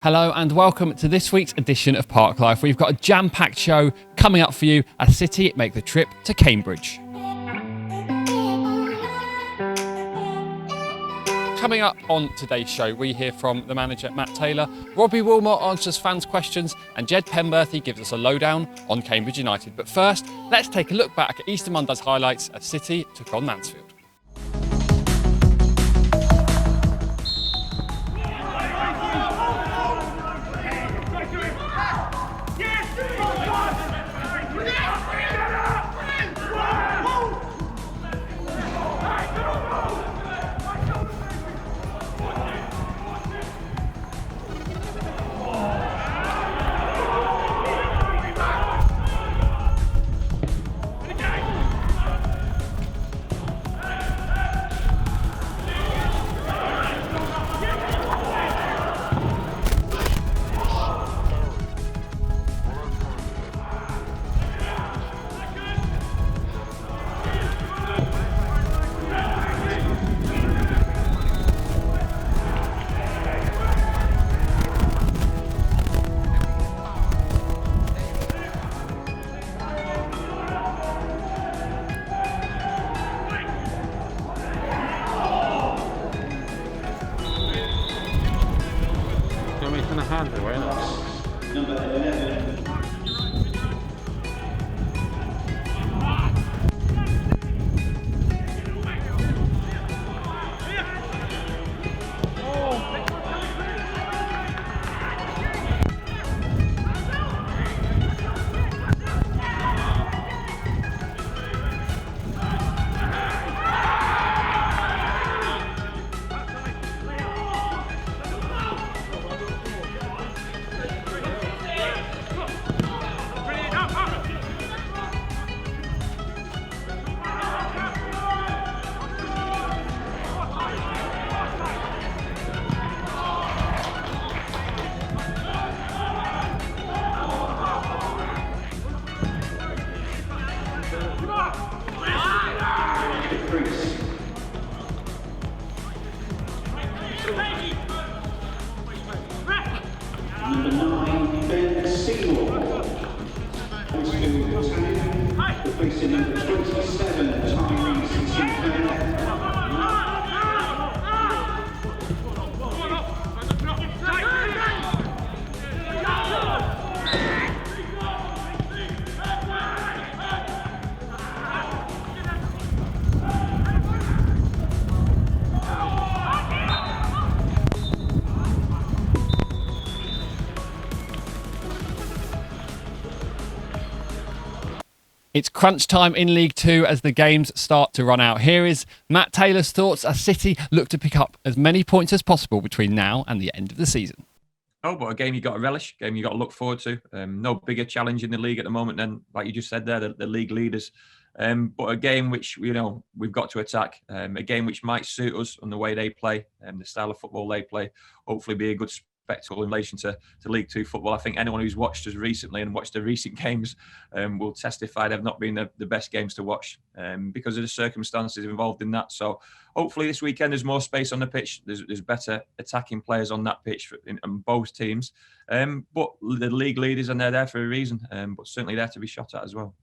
Hello and welcome to this week's edition of Park Life. We've got a jam-packed show coming up for you as City make the trip to Cambridge. Coming up on today's show, we hear from the manager Matt Taylor, Robbie Willmott answers fans' questions, and Jed Penberthy gives us a lowdown on Cambridge United. But first, let's take a look back at Easter Monday's highlights as City took on Mansfield. Number 11. Number 9, Ben Seymour. Replacing number 27, Tyrese Sinclair. It's crunch time in League Two as the games start to run out. Here is Matt Taylor's thoughts as City look to pick up as many points as possible between now and the end of the season. Oh, but a game you got to relish, a game you got to look forward to. No bigger challenge in the league at the moment than, like you just said there, the league leaders. But a game which, we've got to attack. A game which might suit us on the way they play, the style of football they play. Hopefully be a good spectacle in relation to League Two football. I think anyone who's watched us recently and watched the recent games will testify they've not been the best games to watch because of the circumstances involved in that. So hopefully this weekend there's more space on the pitch. There's better attacking players on that pitch in both teams. But the league leaders, and they're there for a reason, but certainly there to be shot at as well.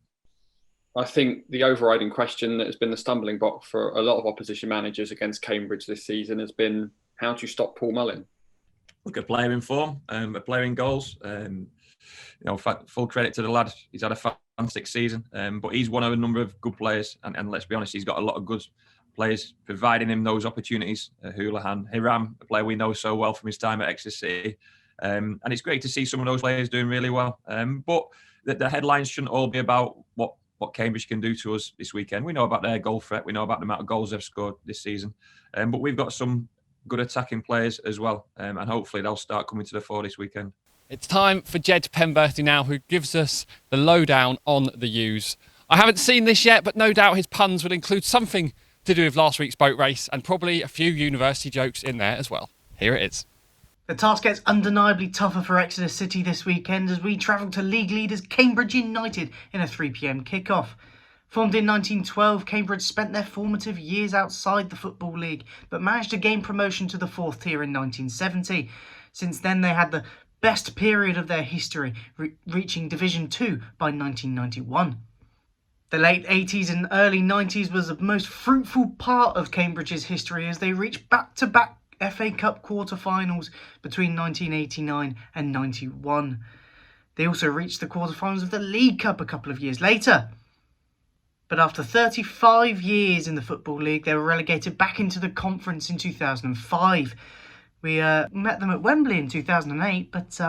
I think the overriding question that has been the stumbling block for a lot of opposition managers against Cambridge this season has been how to stop Paul Mullin. Look, a player in form, a player in goals. Full credit to the lad. He's had a fantastic season, but he's one of a number of good players. And let's be honest, he's got a lot of good players providing him those opportunities. Houlihan, Hiram, a player we know so well from his time at Exeter City. And it's great to see some of those players doing really well. But the headlines shouldn't all be about what Cambridge can do to us this weekend. We know about their goal threat. We know about the amount of goals they've scored this season. But we've got some good attacking players as well, and hopefully they'll start coming to the fore this weekend. It's time for Jed Penberthy now, who gives us the lowdown on the U's. I haven't seen this yet, but no doubt his puns will include something to do with last week's boat race and probably a few university jokes in there as well. Here it is. The task gets undeniably tougher for Exeter City this weekend as we travel to league leaders Cambridge United in a 3 p.m. kick-off. Formed in 1912, Cambridge spent their formative years outside the Football League, but managed to gain promotion to the 4th tier in 1970. Since then, they had the best period of their history, reaching Division 2 by 1991. The late 80s and early 90s was the most fruitful part of Cambridge's history as they reached back-to-back FA Cup quarter-finals between 1989 and 91. They also reached the quarter-finals of the League Cup a couple of years later. But after 35 years in the Football League, they were relegated back into the conference in 2005. We met them at Wembley in 2008, but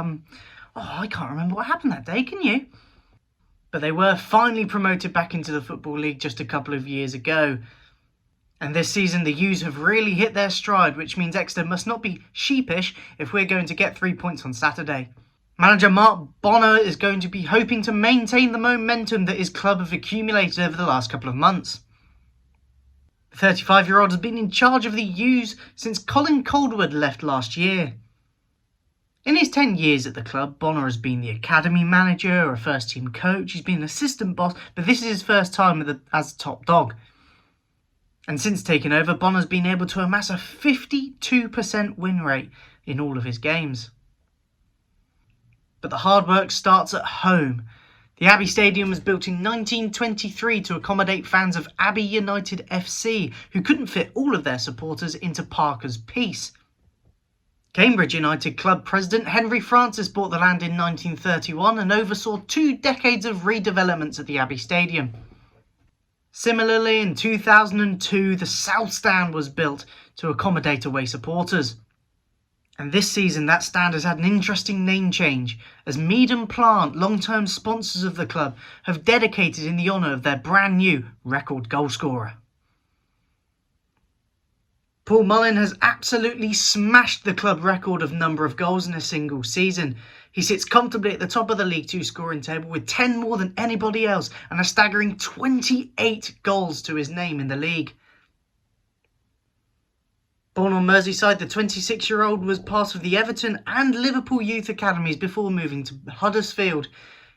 I can't remember what happened that day, can you? But they were finally promoted back into the Football League just a couple of years ago. And this season, the U's have really hit their stride, which means Exeter must not be sheepish if we're going to get 3 points on Saturday. Manager Mark Bonner is going to be hoping to maintain the momentum that his club have accumulated over the last couple of months. The 35-year-old has been in charge of the U's since Colin Coldwood left last year. In his 10 years at the club, Bonner has been the academy manager, a first-team coach, he's been an assistant boss, but this is his first time as top dog. And since taking over, Bonner's been able to amass a 52% win rate in all of his games. But the hard work starts at home. The Abbey Stadium was built in 1923 to accommodate fans of Abbey United FC, who couldn't fit all of their supporters into Parker's Piece. Cambridge United club president Henry Francis bought the land in 1931 and oversaw 2 decades of redevelopments at the Abbey Stadium. Similarly, in 2002, the South Stand was built to accommodate away supporters. And this season, that stand has had an interesting name change, as Mead and Plant, long-term sponsors of the club, have dedicated in the honour of their brand new record goalscorer. Paul Mullin has absolutely smashed the club record of number of goals in a single season. He sits comfortably at the top of the League 2 scoring table with 10 more than anybody else and a staggering 28 goals to his name in the league. Born on Merseyside, the 26-year-old was part of the Everton and Liverpool youth academies before moving to Huddersfield.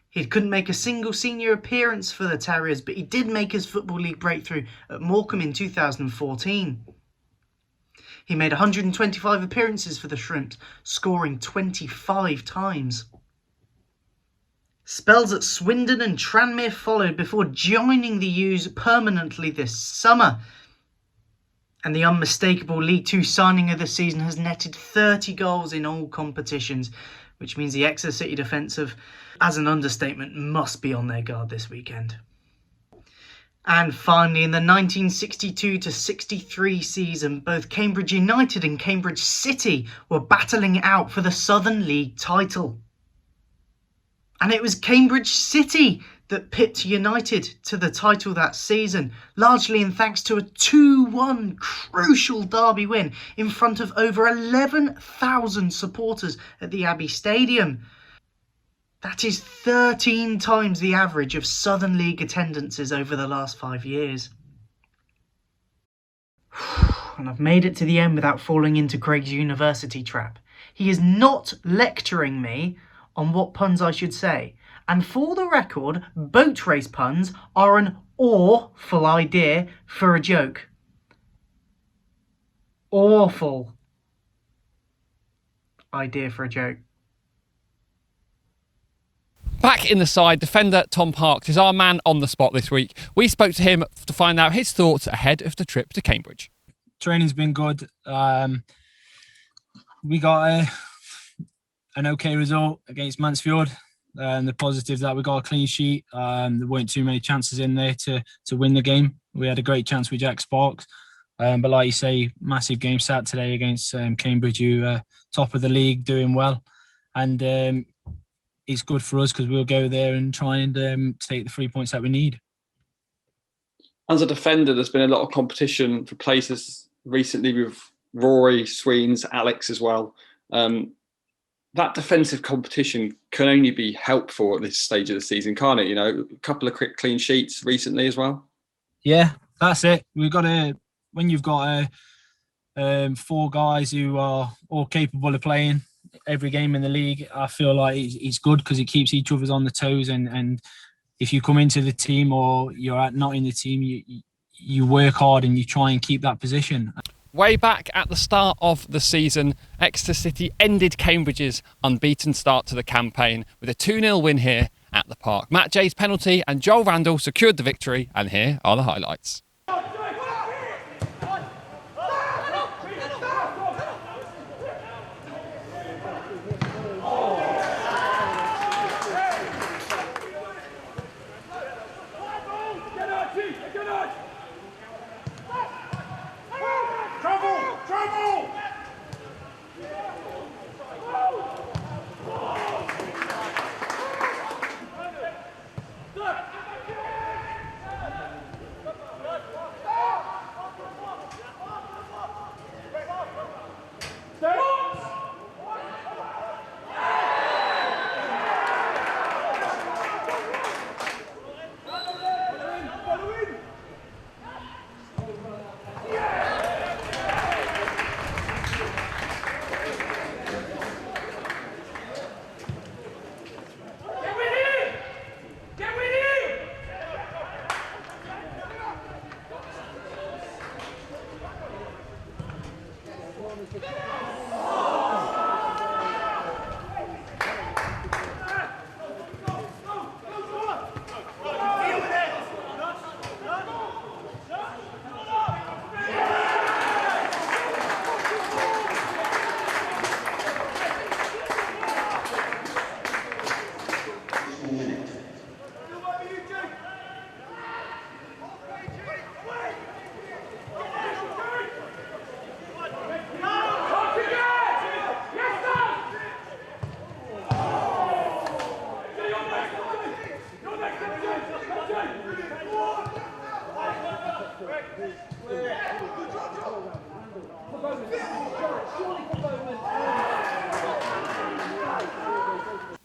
He couldn't make a single senior appearance for the Terriers, but he did make his Football League breakthrough at Morecambe in 2014. He made 125 appearances for the Shrimps, scoring 25 times. Spells at Swindon and Tranmere followed before joining the U's permanently this summer. And the unmistakable League 2 signing of the season has netted 30 goals in all competitions, which means the Exeter City defensive, as an understatement, must be on their guard this weekend. And finally, in the 1962-63 season, both Cambridge United and Cambridge City were battling out for the Southern League title. And it was Cambridge City that pipped United to the title that season, largely in thanks to a 2-1 crucial derby win in front of over 11,000 supporters at the Abbey Stadium. That is 13 times the average of Southern League attendances over the last 5 years. And I've made it to the end without falling into Craig's university trap. He is not lecturing me on what puns I should say. And for the record, boat race puns are an awful idea for a joke. Awful idea for a joke. Back in the side, defender Tom Parks is our man on the spot this week. We spoke to him to find out his thoughts ahead of the trip to Cambridge. Training's been good. We got an okay result against Mansfield. The positive that we got a clean sheet. There weren't too many chances in there to win the game. We had a great chance with Jack Sparks. But like you say, massive game Saturday against Cambridge, who top of the league, doing well. And it's good for us because we'll go there and try and take the 3 points that we need. As a defender, there's been a lot of competition for places recently with Rory, Sweens, Alex as well. That defensive competition can only be helpful at this stage of the season, can't it? You know, a couple of quick clean sheets recently as well. Yeah, that's it. We've got when you've got 4 guys who are all capable of playing every game in the league, I feel like it's good because it keeps each other's on the toes. And if you come into the team or you're not in the team, you work hard and you try and keep that position. Way back at the start of the season, Exeter City ended Cambridge's unbeaten start to the campaign with a 2-0 win here at the Park. Matt Jay's penalty and Joel Randall secured the victory, and here are the highlights.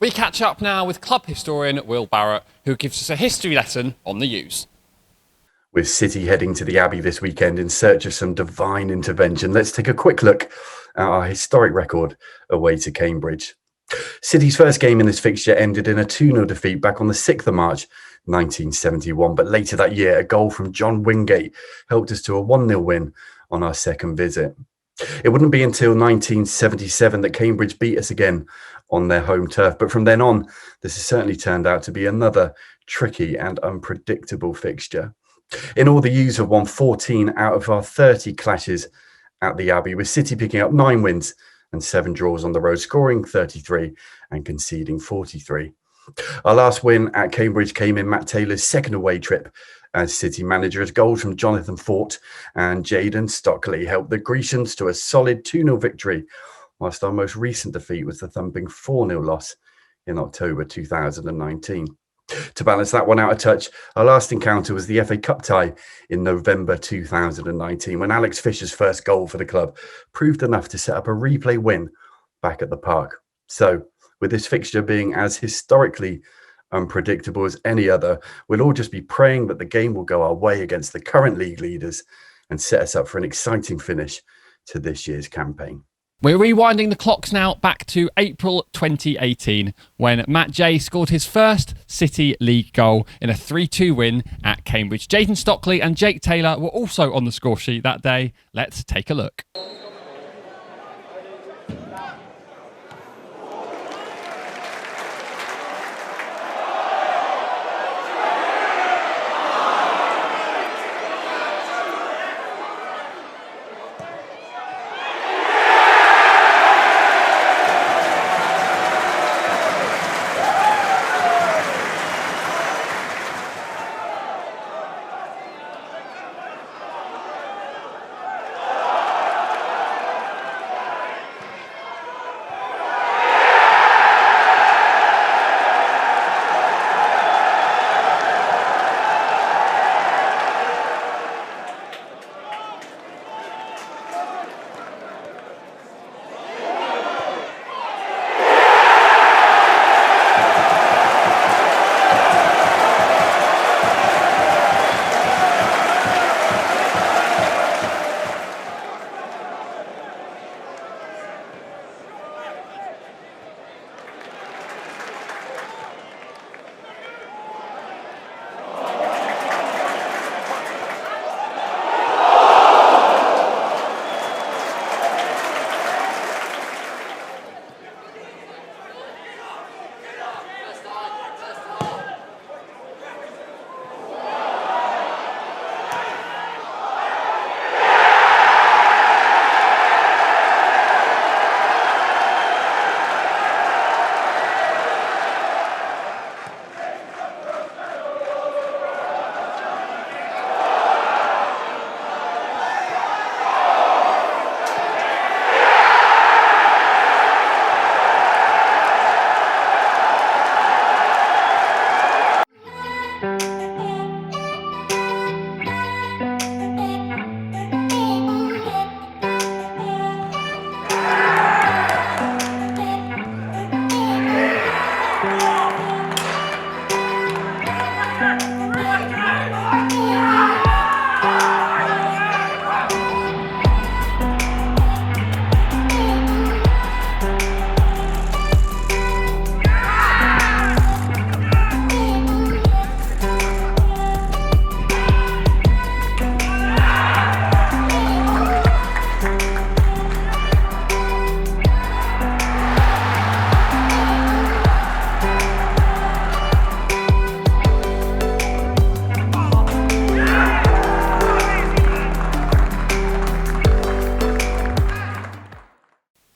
We catch up now with club historian Will Barrett, who gives us a history lesson on the U's. With City heading to the Abbey this weekend in search of some divine intervention, let's take a quick look at our historic record away to Cambridge. City's first game in this fixture ended in a 2-0 defeat back on the 6th of March 1971, but later that year a goal from John Wingate helped us to a 1-0 win on our second visit. It wouldn't be until 1977 that Cambridge beat us again on their home turf, but from then on this has certainly turned out to be another tricky and unpredictable fixture. In all, the U's have won 14 out of our 30 clashes at the Abbey, with City picking up 9 wins and 7 draws on the road, scoring 33 and conceding 43. Our last win at Cambridge came in Matt Taylor's second away trip as City manager, as goals from Jonathan Fort and Jaden Stockley helped the Grecians to a solid 2-0 victory, whilst our most recent defeat was the thumping 4-0 loss in October 2019. To balance that one out a touch, our last encounter was the FA Cup tie in November 2019, when Alex Fisher's first goal for the club proved enough to set up a replay win back at the Park. So, with this fixture being as historically unpredictable as any other, we'll all just be praying that the game will go our way against the current league leaders and set us up for an exciting finish to this year's campaign. We're rewinding the clocks now back to April 2018, when Matt Jay scored his first City League goal in a 3-2 win at Cambridge. Jaden Stockley and Jake Taylor were also on the score sheet that day. Let's take a look.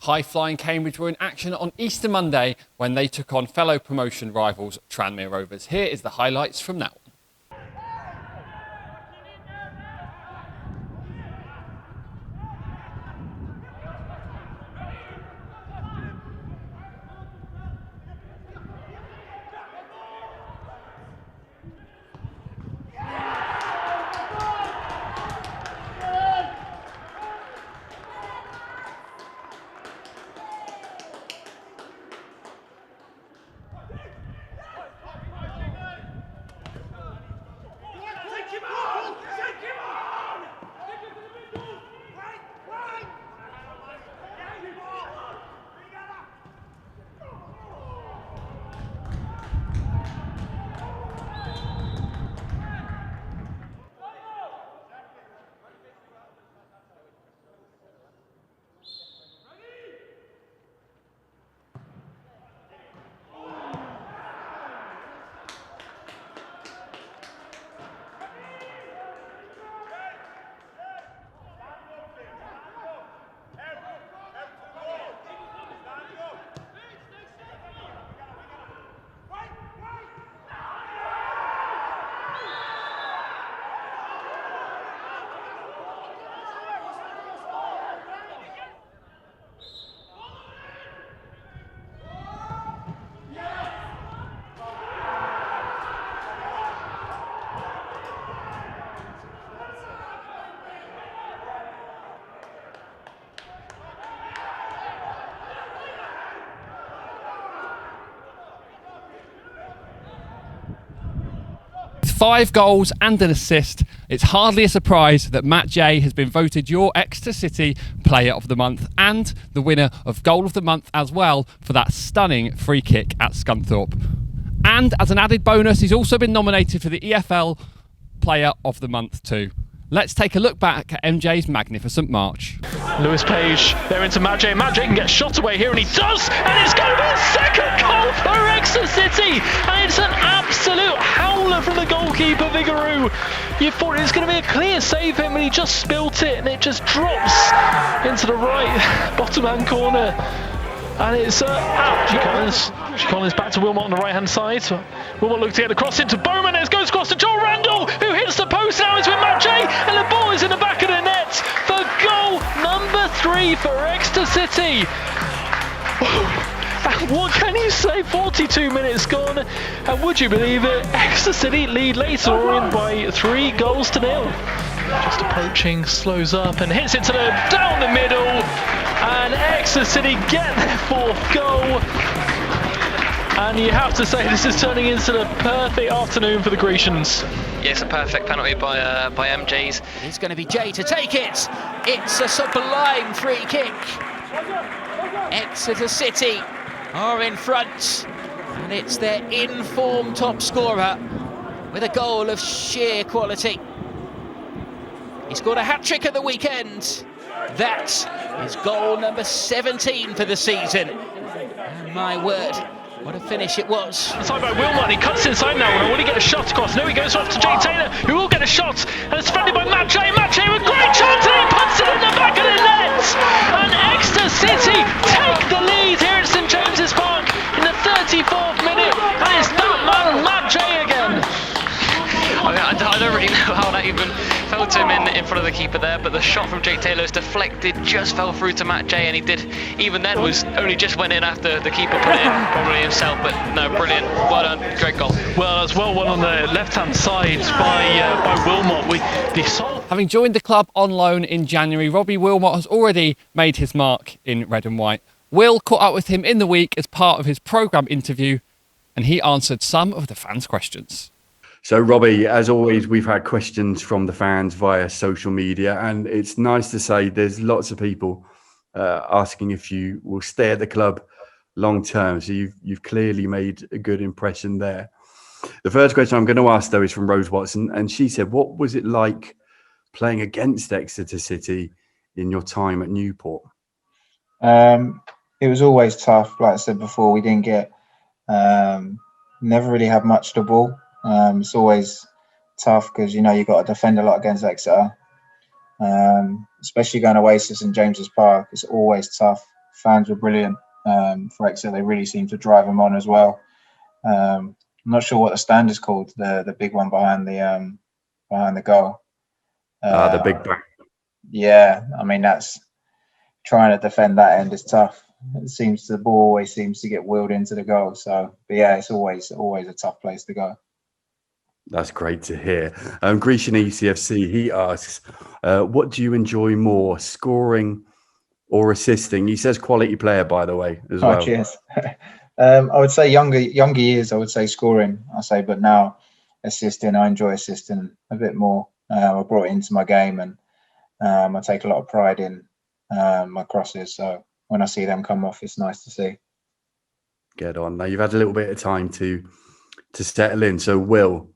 High-flying Cambridge were in action on Easter Monday when they took on fellow promotion rivals Tranmere Rovers. Here is the highlights from that one. With 5 goals and an assist, it's hardly a surprise that Matt Jay has been voted your Exeter City Player of the Month and the winner of Goal of the Month as well for that stunning free kick at Scunthorpe. And as an added bonus, he's also been nominated for the EFL Player of the Month too. Let's take a look back at MJ's magnificent march. Lewis Page, they're into Matt Jay. Matt Jay can get shot away here, and he does, and it's going to be a second goal for Exeter City, and it's an absolute howler from the goalkeeper, Vigouroux. You thought it was going to be a clear save him, and he just spilt it, and it just drops into the right bottom hand corner. And it's Collins back to Willmott on the right hand side. Willmott looked to get the cross into Bowman. It goes across to Joel Randall, who hits the post. Now it's with Matt Jay, and the ball is in the back of the net for goal number 3 for Exeter City. And what can you say? 42 minutes gone, and would you believe it? Exeter City lead later on by 3-0. Just approaching, slows up and hits it to down the middle, and Exeter City get their 4th goal. And you have to say this is turning into the perfect afternoon for the Grecians. Yes, a perfect penalty by MJ's. It's going to be Jay to take it. It's a sublime free kick. Exeter City are in front, and it's their in-form top scorer with a goal of sheer quality. He scored a hat-trick at the weekend. That is goal number 17 for the season. And my word, what a finish it was. Inside by Willmott, he cuts inside now, and will he get a shot across? No, he goes off to Jay Taylor, who will get a shot, and it's defended by Matt Jay. Matt Jay with great chance, and he puts it in the back of the net! And Exeter City take the lead here at St James's Park in the 34th minute, and it's that man, Matt Jay again. I don't really know how that even fell to him in front of the keeper there, but the shot from Jay Taylor was deflected, just fell through to Matt Jay, and he did, even then, was only just went in after the keeper put it in, probably himself, but no, brilliant, well done, great goal. Well, as well one on the left-hand side by Willmott. Having joined the club on loan in January, Robbie Wilmot has already made his mark in red and white. Will caught up with him in the week as part of his programme interview, and he answered some of the fans' questions. So, Robbie, as always, we've had questions from the fans via social media, and it's nice to say there's lots of people asking if you will stay at the club long term. So you've clearly made a good impression there. The first question I'm going to ask, though, is from Rose Watson, and she said, what was it like playing against Exeter City in your time at Newport? It was always tough. Like I said before, we didn't get, never really had much to the ball. It's always tough because, you know, you've got to defend a lot against Exeter, especially going away to St James's Park. It's always tough. fans were brilliant for Exeter. They really seemed to drive them on as well. I'm not sure what the stand is called, the big one behind the goal. The big back. Yeah, I mean, that's trying to defend that end is tough. The ball always seems to get wheeled into the goal. So, but yeah, it's always a tough place to go. That's great to hear. Grecian ECFC, he asks, what do you enjoy more, scoring or assisting? He says quality player, by the way, as well. Cheers. I would say younger years, I would say scoring, but now assisting, I enjoy assisting a bit more. I brought it into my game, and I take a lot of pride in my crosses. So when I see them come off, it's nice to see. Get on. Now, you've had a little bit of time to settle in. So Will,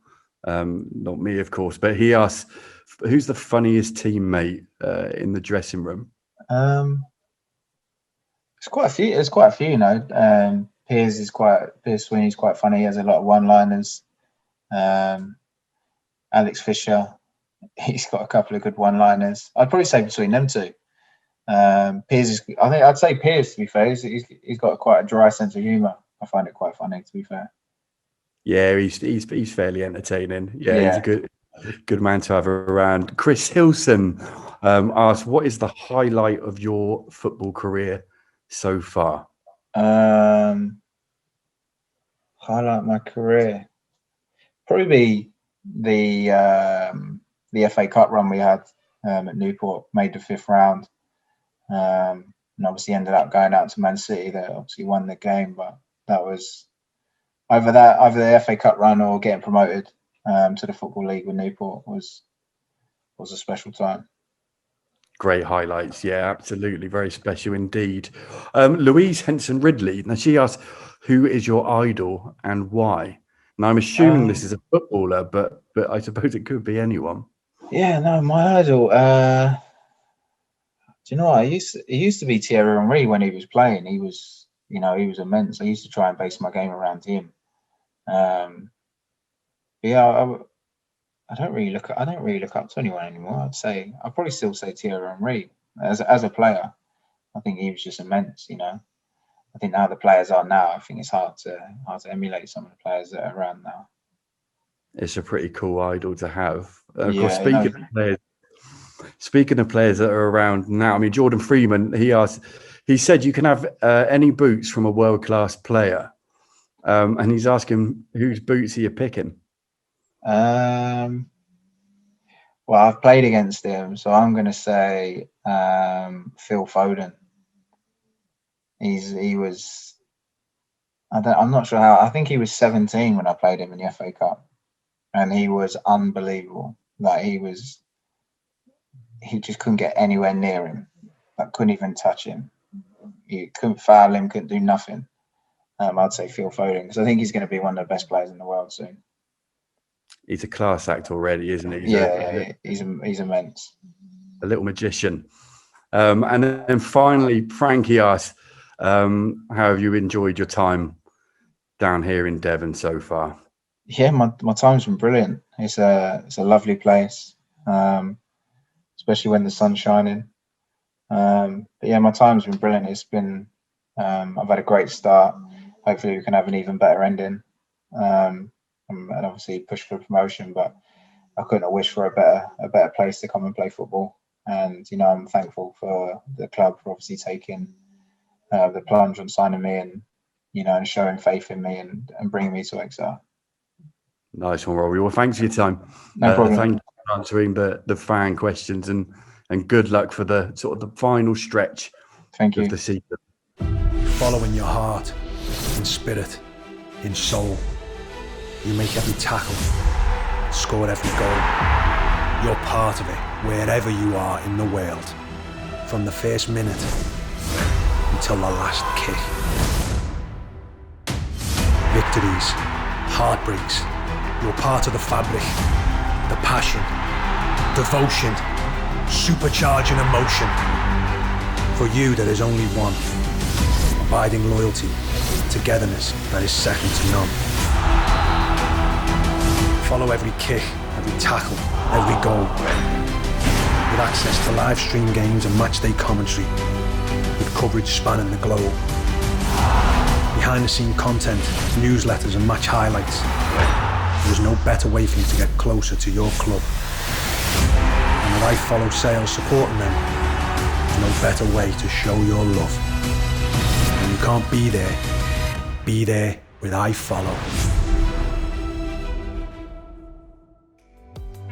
not me, of course, but he asks, who's the funniest teammate in the dressing room? It's quite a few, you know. Piers Sweeney's quite funny. He has a lot of one-liners. Alex Fisher, he's got a couple of good one-liners. I'd probably say between them two. Piers I'd say Piers, to be fair. He's got quite a dry sense of humour. I find it quite funny, to be fair. Yeah, he's fairly entertaining. Yeah, he's a good man to have around. Chris Hilson asks, what is the highlight of your football career so far? Highlight my career, probably be the FA Cup run we had at Newport. Made the 5th round, and obviously ended up going out to Man City. That obviously won the game, but that was either the FA Cup run or getting promoted to the Football League with Newport was a special time. Great highlights. Yeah, absolutely. Very special indeed. Louise Henson Ridley. Now, she asks, who is your idol and why? Now, I'm assuming this is a footballer, but I suppose it could be anyone. Yeah, no, my idol. Do you know what? It used to be Thierry Henry when he was playing. He was immense. I used to try and base my game around him. I don't really look up to anyone anymore. I'd probably still say Thierry Henry as a player. I think he was just immense. You know, I think how the players are now, I think it's hard to emulate some of the players that are around now. It's a pretty cool idol to have. Of Yeah, course, speaking of players that are around now, I mean, Jordan Freeman, he said you can have any boots from a world-class player, and he's asking whose boots are you picking? Well, I've played against him, so I'm going to say Phil Foden. I'm not sure how. I think he was 17 when I played him in the FA Cup, and he was unbelievable. Like he just couldn't get anywhere near him. Like couldn't even touch him. You couldn't foul him. Couldn't do nothing. I'd say Phil Foden because I think he's going to be one of the best players in the world soon. He's a class act already, isn't he? He's immense. A little magician. And then finally, Frankie asks, how have you enjoyed your time down here in Devon so far? Yeah, my time's been brilliant. It's a lovely place, especially when the sun's shining. But yeah, my time's been brilliant. It's been I've had a great start. Hopefully, we can have an even better ending. And obviously push for promotion, but I couldn't have wished for a better place to come and play football. And you know, I'm thankful for the club for obviously taking the plunge on signing me, and you know, and showing faith in me and bringing me to Exeter. Nice one, Robbie. Well, thanks for your time. No problem. Thank you for answering the fan questions, and good luck for the final stretch. Thank you. Of the season. Following your heart, in spirit, in soul. You make every tackle, score every goal. You're part of it, wherever you are in the world. From the first minute until the last kick. Victories, heartbreaks. You're part of the fabric, the passion, devotion, supercharging emotion. For you, there is only one. Abiding loyalty, togetherness that is second to none. Follow every kick, every tackle, every goal. With access to live stream games and matchday commentary. With coverage spanning the globe. Behind the scene content, newsletters and match highlights. There's no better way for you to get closer to your club. And with iFollow sales supporting them, there's no better way to show your love. When you can't be there with iFollow.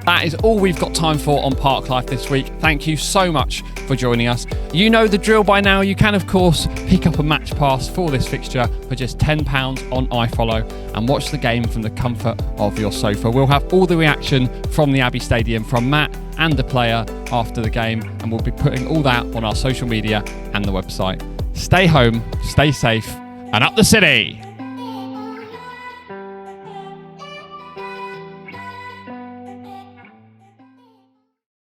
That is all we've got time for on Park Life this week. Thank you so much for joining us. You know the drill by now. You can, of course, pick up a match pass for this fixture for just £10 on iFollow and watch the game from the comfort of your sofa. We'll have all the reaction from the Abbey Stadium from Matt and the player after the game, and we'll be putting all that on our social media and the website. Stay home, stay safe, and up the city!